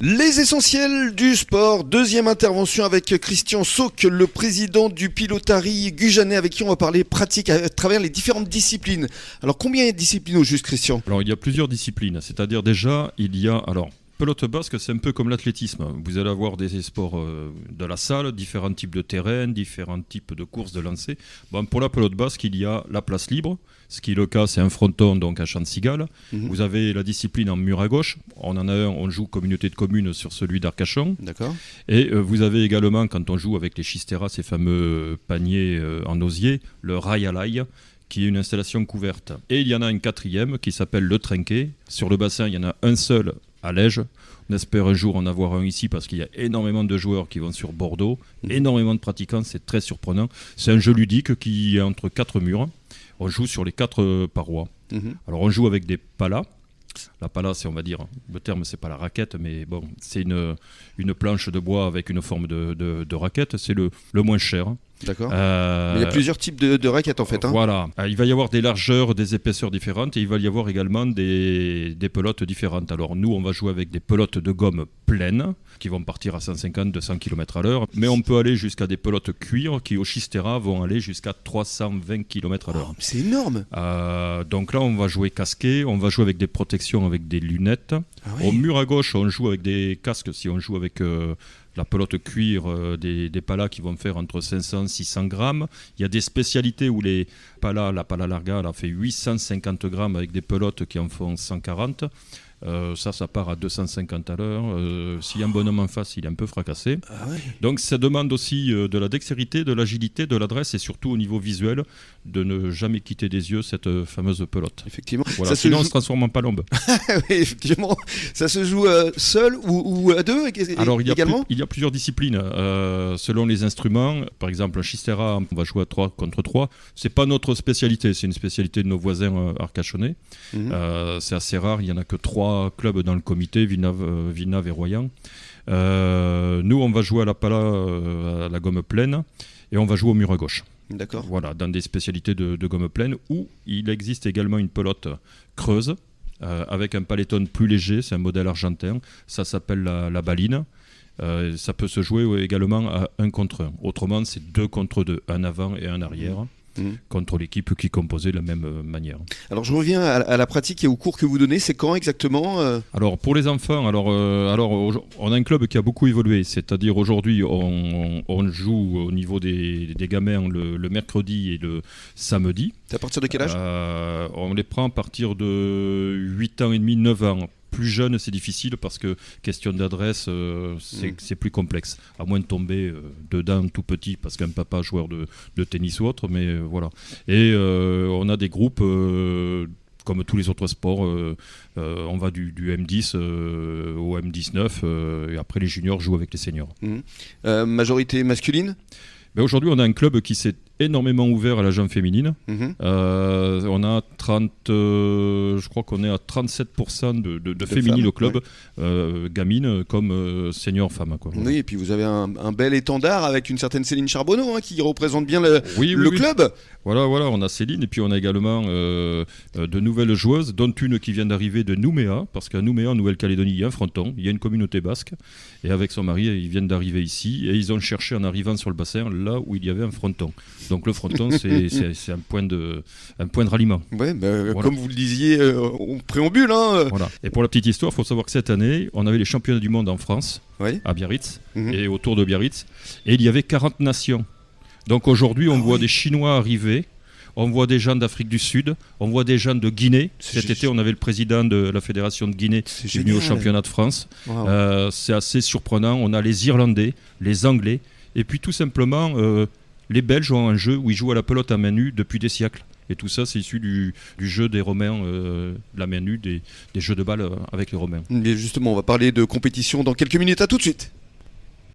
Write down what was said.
Les essentiels du sport, deuxième intervention avec Christian Sauque, le président du Pilotari Gujanais, avec qui on va parler pratique à travers les différentes disciplines. Alors combien de disciplines au juste, Christian ? Alors il y a plusieurs disciplines, c'est-à-dire déjà il y a... Pelote basque, c'est un peu comme l'athlétisme. Vous allez avoir des sports de la salle, différents types de terrains, différents types de courses, de lancers. Pour la pelote basque, il y a la place libre. Ce qui est le cas, c'est un fronton, donc à Champ-de-Cigale. Vous avez la discipline en mur à gauche. On en a un, on joue communauté de communes sur celui d'Arcachon. D'accord. Et vous avez également, quand on joue avec les Chistera, ces fameux paniers en osier, le rail à l'ail, qui est une installation couverte. Et il y en a un quatrième qui s'appelle le trinquet. Sur le bassin, il y en a un seul à Lège. On espère un jour en avoir un ici parce qu'il y a énormément de joueurs qui vont sur Bordeaux, énormément de pratiquants, c'est très surprenant. C'est un jeu ludique qui est entre 4 murs. On joue sur les 4 parois. Alors on joue avec des palas. La pala, c'est, on va dire, le terme c'est pas la raquette, mais bon, c'est une planche de bois avec une forme de raquette. C'est le moins cher. D'accord. Mais il y a plusieurs types de raquettes en fait. Voilà. Il va y avoir des largeurs, des épaisseurs différentes et il va y avoir également des pelotes différentes. Alors nous, on va jouer avec des pelotes de gomme pleines qui vont partir à 150-200 km/h. Mais on peut aller jusqu'à des pelotes cuir qui au Chistera vont aller jusqu'à 320 km/h. Oh, c'est énorme. Donc là, on va jouer casqué, on va jouer avec des protections, avec des lunettes. Ah oui. Au mur à gauche, on joue avec des casques si on joue avec... la pelote cuir des palas qui vont faire entre 500 et 600 grammes. Il y a des spécialités où la pala larga elle fait 850 grammes avec des pelotes qui en font 140. Ça part à 250 à l'heure. S'il y a un bonhomme en face, il est un peu fracassé. Ah ouais. Donc ça demande aussi de la dextérité, de l'agilité, de l'adresse et surtout au niveau visuel de ne jamais quitter des yeux cette fameuse pelote. Effectivement. Voilà. Sinon on se transforme en palombe. Oui, effectivement. Ça se joue seul ou à deux Alors, également il y a plusieurs disciplines selon les instruments. Par exemple, un Chistera, on va jouer à 3 contre 3. C'est pas notre spécialité, c'est une spécialité de nos voisins arcachonnais. C'est assez rare, il n'y en a que 3 clubs dans le comité, Villeneuve et Royan. Nous, on va jouer à la pala, à la gomme pleine, et on va jouer au mur à gauche. D'accord. Voilà, dans des spécialités de gomme pleine, où il existe également une pelote creuse, avec un paletone plus léger, c'est un modèle argentin, ça s'appelle la baline. Ça peut se jouer également à 1 contre 1. Autrement, c'est 2 contre 2, un avant et un arrière. Contre l'équipe qui est composée de la même manière. Alors je reviens à la pratique et au cours que vous donnez, c'est quand exactement Alors pour les enfants, on a un club qui a beaucoup évolué, c'est-à-dire aujourd'hui on joue au niveau des gamins le mercredi et le samedi. C'est à partir de quel âge On les prend à partir de 8 ans et demi, 9 ans. Plus jeune, c'est difficile parce que question d'adresse, c'est plus complexe. À moins de tomber dedans tout petit parce qu'un papa joueur de tennis ou autre, mais voilà. Et on a des groupes comme tous les autres sports. On va du M10 au M19 et après les juniors jouent avec les seniors. Majorité masculine ? Aujourd'hui, on a un club qui s'est énormément ouvert à la jambe féminine. On a je crois qu'on est à 37% de féminines au club, gamines comme seniors femmes. Quoi. Oui, et puis vous avez un bel étendard avec une certaine Céline Charbonneau qui représente bien le club. Voilà, on a Céline et puis on a également de nouvelles joueuses, dont une qui vient d'arriver de Nouméa, parce qu'à Nouméa, en Nouvelle-Calédonie, il y a un fronton, il y a une communauté basque, et avec son mari, ils viennent d'arriver ici, et ils ont cherché en arrivant sur le bassin, là où il y avait un fronton. Donc le fronton, c'est un point de ralliement. Ouais, voilà. Comme vous le disiez, on préambule. Voilà. Et pour la petite histoire, il faut savoir que cette année, on avait les championnats du monde en France, à Biarritz, et autour de Biarritz, et il y avait 40 nations. Donc aujourd'hui, on voit des Chinois arriver, on voit des gens d'Afrique du Sud, on voit des gens de Guinée. Cet été, on avait le président de la Fédération de Guinée qui est venu au championnat de France. C'est assez surprenant. On a les Irlandais, les Anglais, et puis tout simplement, les Belges ont un jeu où ils jouent à la pelote à main nue depuis des siècles. Et tout ça, c'est issu du jeu des Romains, de la main nue, des jeux de balle avec les Romains. Mais justement, on va parler de compétition dans quelques minutes. À tout de suite.